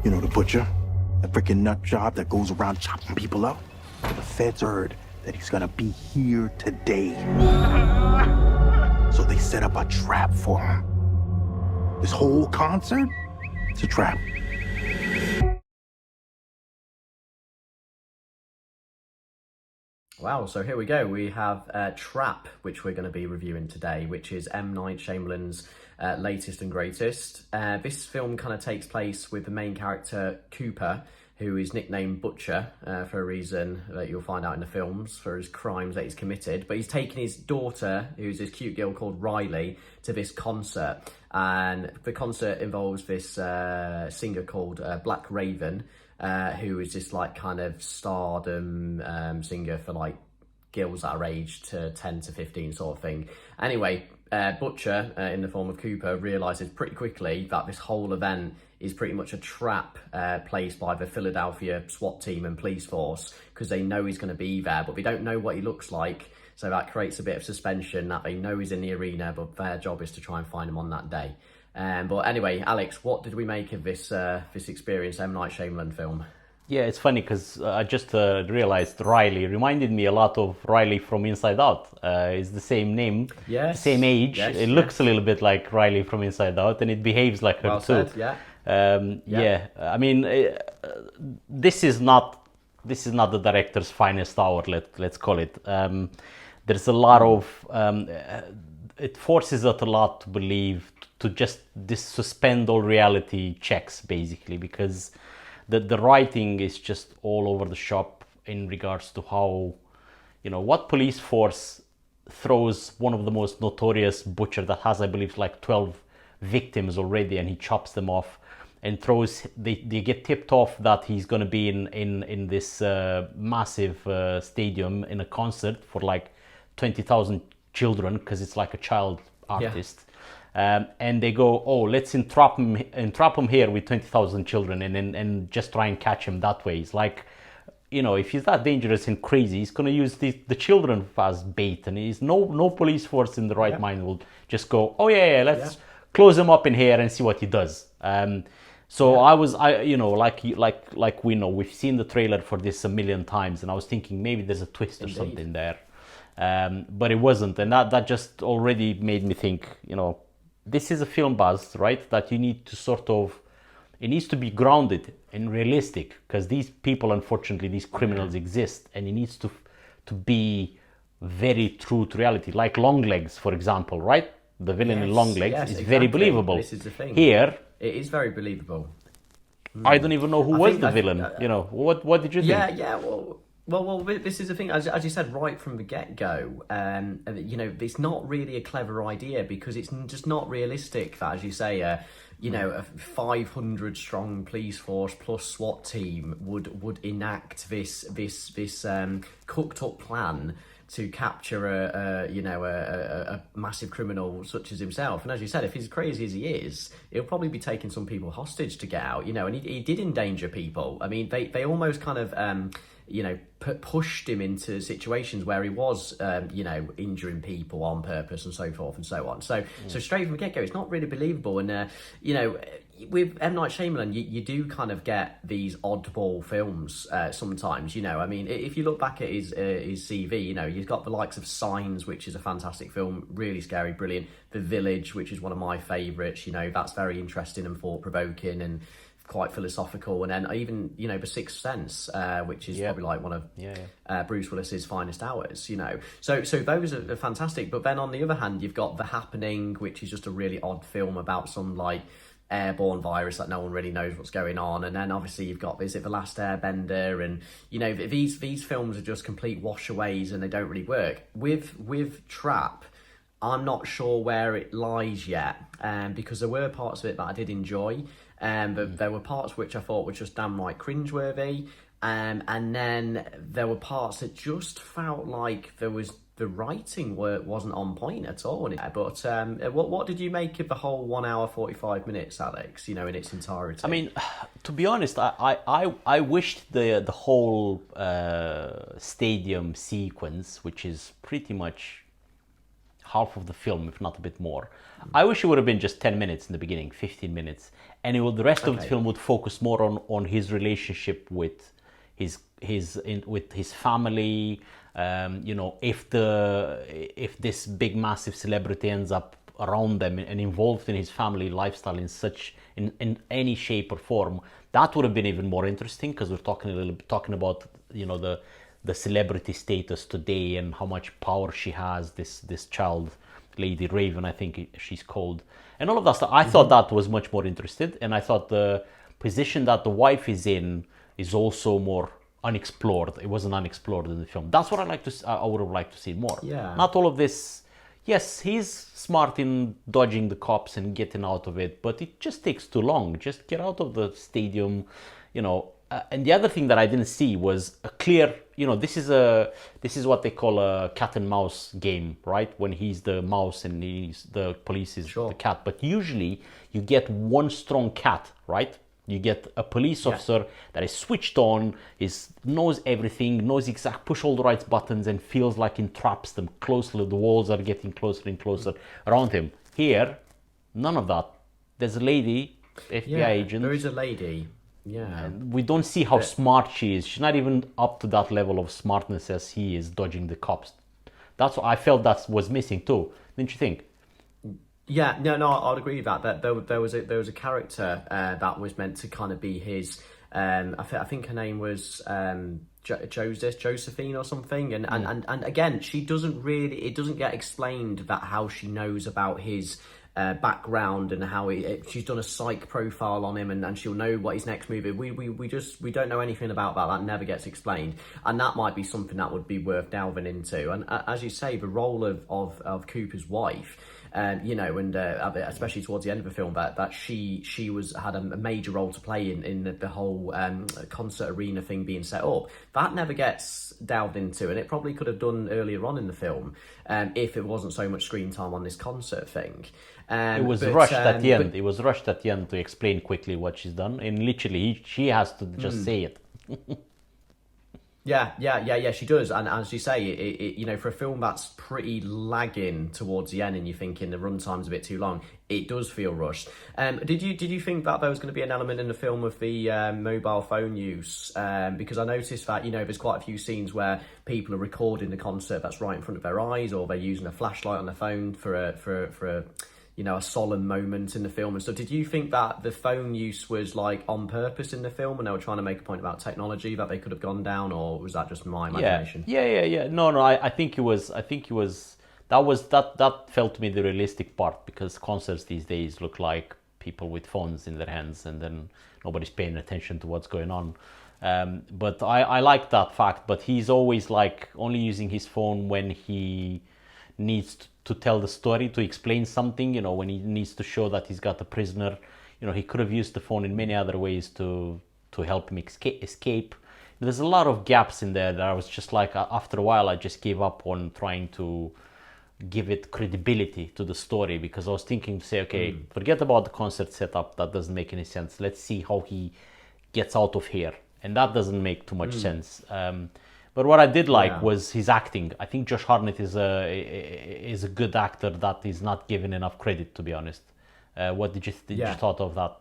You know, the butcher, the freaking nut job that goes around chopping people up. The feds heard that he's gonna be here today. So they set up a trap for him. This whole concert, it's a trap. Wow, so here we go. We have Trap, which we're going to be reviewing today, which is M. Night Shyamalan's latest and greatest. This film kind of takes place with the main character, Cooper, who is nicknamed Butcher for a reason that you'll find out in the films, for his crimes that he's committed. But he's taken his daughter, who's this cute girl called Riley, to this concert. And the concert involves this singer called Black Raven, who is this like kind of stardom singer for like girls that are aged 10 to 15 sort of thing. Anyway, Butcher, in the form of Cooper, realises pretty quickly that this whole event is pretty much a trap placed by the Philadelphia SWAT team and police force, because they know he's going to be there, but they don't know what he looks like. So that creates a bit of suspension that they know he's in the arena, but their job is to try and find him on that day. But anyway, Alex, what did we make of this experience, M. Night Shyamalan film? Yeah, it's funny because I just realized Riley reminded me a lot of Riley from Inside Out. It's the same name, Yes. same age. Yes, it looks a little bit like Riley from Inside Out, and it behaves like her Well too. said, yeah. Yeah, I mean, this is not the director's finest hour. Let's call it. There's a lot of it forces us a lot to believe, to just suspend all reality checks, basically, because the writing is just all over the shop in regards to how, what police force throws one of the most notorious butcher that has, I believe, like 12 victims already, and he chops them off and throws. They get tipped off that he's going to be in this massive stadium in a concert for like 20,000 children, because it's like a child artist. Yeah. And they go, oh, let's entrap him here with 20,000 children, and just try and catch him that way. It's like, if he's that dangerous and crazy, he's going to use the children as bait, and he's no police force in the right mind will just go, oh yeah, let's close him up in here and see what he does. Like we know, we've seen the trailer for this a million times, and I was thinking maybe there's a twist or something there. But it wasn't, and that just already made me think, this is a film buzz, right? That you need to it needs to be grounded and realistic, because these people, unfortunately, these criminals exist, and it needs to be very true to reality. Like Longlegs, for example, right? The villain in Longlegs is very believable. This is the thing. Here, it is very believable. I don't even know who was the villain. What did you think? Yeah. Well, this is the thing, as you said, right from the get-go, it's not really a clever idea, because it's just not realistic that, as you say, a 500-strong police force plus SWAT team would enact this cooked-up plan to capture a massive criminal such as himself. And as you said, if he's crazy as he is, he'll probably be taking some people hostage to get out, and he did endanger people. I mean, they almost kind of pushed him into situations where he was, injuring people on purpose and so forth and so on. So straight from the get-go, it's not really believable. And, with M. Night Shyamalan, you do kind of get these oddball films sometimes, I mean, if you look back at his CV, you've got the likes of Signs, which is a fantastic film, really scary, brilliant. The Village, which is one of my favourites, that's very interesting and thought-provoking and quite philosophical. And then even, The Sixth Sense, which is probably like one of Bruce Willis's finest hours, So those are fantastic. But then on the other hand, you've got The Happening, which is just a really odd film about some like airborne virus that no one really knows what's going on. And then obviously you've got, is it The Last Airbender? And, these films are just complete washaways and they don't really work. With Trap, I'm not sure where it lies yet, because there were parts of it that I did enjoy, but there were parts which I thought were just damn right cringeworthy, and then there were parts that just felt like the writing wasn't on point at all. But what did you make of the whole 1 hour 45 minutes, Alex? In its entirety. I mean, to be honest, I wished the whole stadium sequence, which is pretty much half of the film, if not a bit more. I wish it would have been just 10 minutes in the beginning, 15 minutes, and the rest of the Okay. film would focus more on his relationship with with his family. You know, if this big massive celebrity ends up around them and involved in his family lifestyle in any shape or form, that would have been even more interesting, because we're talking about, you know, the celebrity status today and how much power she has, this child, Lady Raven, I think she's called, and all of that stuff. I thought that was much more interesting, and I thought the position that the wife is in is also more unexplored. It wasn't unexplored in the film. That's what I would have liked to see more. Yeah. Not all of this. Yes, he's smart in dodging the cops and getting out of it, but it just takes too long. Just get out of the stadium, you know. And the other thing that I didn't see was a clear, you know, this is what they call a cat and mouse game, right? When he's the mouse and the police is the cat. But usually you get one strong cat, right? You get a police officer that is switched on, knows everything, knows exact, push all the right buttons, and feels like entraps them closely. The walls are getting closer and closer around him. Here, none of that. There's a lady, FBI agent. There is a lady. Yeah. And we don't see how smart she is. She's not even up to that level of smartness as he is dodging the cops. That's what I felt that was missing too. Didn't you think? Yeah, no, I'd agree with that. That there was a character that was meant to kind of be his. I think her name was Josephine or something, and again, she doesn't really. It doesn't get explained that how she knows about his background and how she's done a psych profile on him, and she'll know what his next move is. We don't know anything about that. That never gets explained, and that might be something that would be worth delving into. And as you say, the role of Cooper's wife. You know, and especially towards the end of the film, that she had a major role to play in the whole concert arena thing being set up. That never gets delved into, and it probably could have done earlier on in the film if it wasn't so much screen time on this concert thing. It was rushed at the end. It was rushed at the end to explain quickly what she's done, and literally she has to just say it. Yeah, she does. And as you say, it you know, for a film that's pretty lagging towards the end, and you're thinking the runtime's a bit too long, it does feel rushed. Did you think that there was going to be an element in the film of the mobile phone use? Because I noticed that, you know, there's quite a few scenes where people are recording the concert that's right in front of their eyes, or they're using a flashlight on their phone for a you know, a solemn moment in the film and stuff. Did you think that the phone use was like on purpose in the film, and they were trying to make a point about technology that they could have gone down, or was that just my imagination? Yeah. No. I think it was. That felt to me the realistic part, because concerts these days look like people with phones in their hands, and then nobody's paying attention to what's going on. But I like that fact. But he's always like only using his phone when he needs to tell the story, to explain something, you know, when he needs to show that he's got a prisoner. You know, he could have used the phone in many other ways to help him escape. There's a lot of gaps in there that I was just like, after a while I just gave up on trying to give it credibility to the story, because I was thinking to say, okay, forget about the concert setup, that doesn't make any sense. Let's see how he gets out of here, and that doesn't make too much sense. But what I did like was his acting. I think Josh Hartnett is a good actor that is not given enough credit, to be honest. What did you thought of that?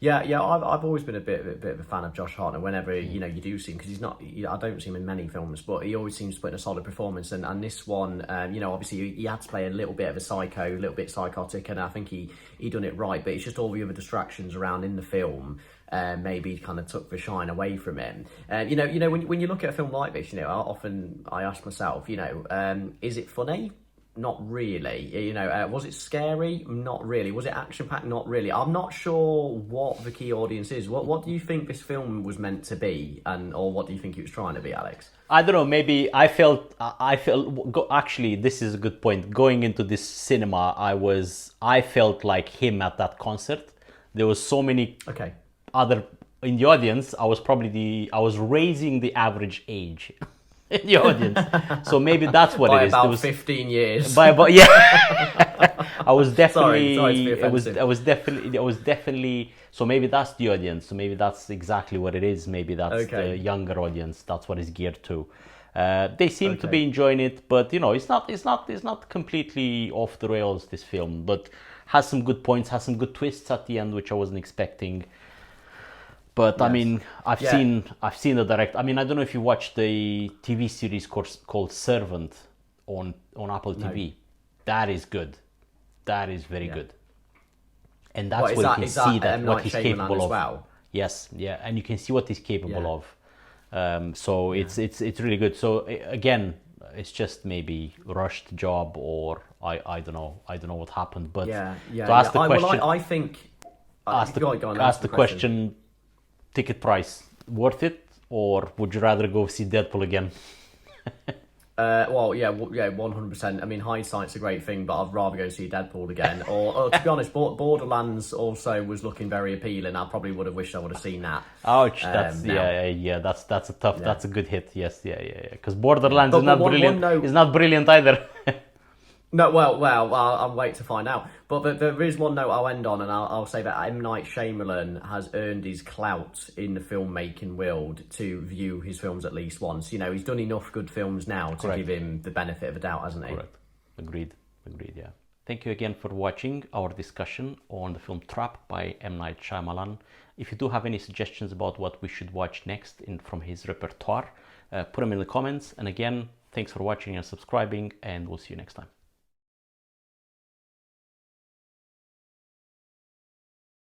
Yeah, I've always been a bit of a fan of Josh Hartnett. Whenever you know you do see him, because he's not, I don't see him in many films, but he always seems to put in a solid performance. And this one, you know, obviously he had to play a little bit of a psycho, a little bit psychotic, and I think he done it right. But it's just all the other distractions around in the film. Maybe kind of took the shine away from him. You know, when you look at a film like this, you know, often I ask myself, you know, is it funny? Not really. You know, was it scary? Not really. Was it action-packed? Not really. I'm not sure what the key audience is. What do you think this film was meant to be, or what do you think it was trying to be, Alex? I don't know. Maybe I felt. Actually, this is a good point. Going into this cinema, I felt like him at that concert. There was so many. Okay. Other in the audience. I was raising the average age in the audience, so maybe that's what by it is. About there was 15 years. By about, yeah. I was definitely. Sorry to be offensive. I was definitely. So maybe that's the audience. So maybe that's exactly what it is. Maybe that's the younger audience. That's what it's geared to. They seem to be enjoying it, but you know, it's not completely off the rails, this film. But has some good points, has some good twists at the end, which I wasn't expecting. But I mean, I've seen the direct. I mean, I don't know if you watched the TV series called Servant on Apple TV. That is good. That is very good. And that's where you can see that what he's capable of. Well? Yes, yeah, and you can see what he's capable of. So it's really good. So again, it's just maybe rushed job, or I don't know what happened. But to ask the question, I think ask the question. Ticket price worth it, or would you rather go see Deadpool again? 100%. I mean, hindsight's a great thing, but I'd rather go see Deadpool again. or to be honest, Borderlands also was looking very appealing. I probably would have wished I would have seen that. Ouch! That's that's a tough. That's a good hit. Yes, because Borderlands is not brilliant. It's not brilliant either. No, well, I'll wait to find out. But there is one note I'll end on, and I'll say that M. Night Shyamalan has earned his clout in the filmmaking world to view his films at least once. You know, he's done enough good films now to give him the benefit of a doubt, hasn't he? Correct. Agreed, yeah. Thank you again for watching our discussion on the film Trap by M. Night Shyamalan. If you do have any suggestions about what we should watch next from his repertoire, put them in the comments. And again, thanks for watching and subscribing, and we'll see you next time.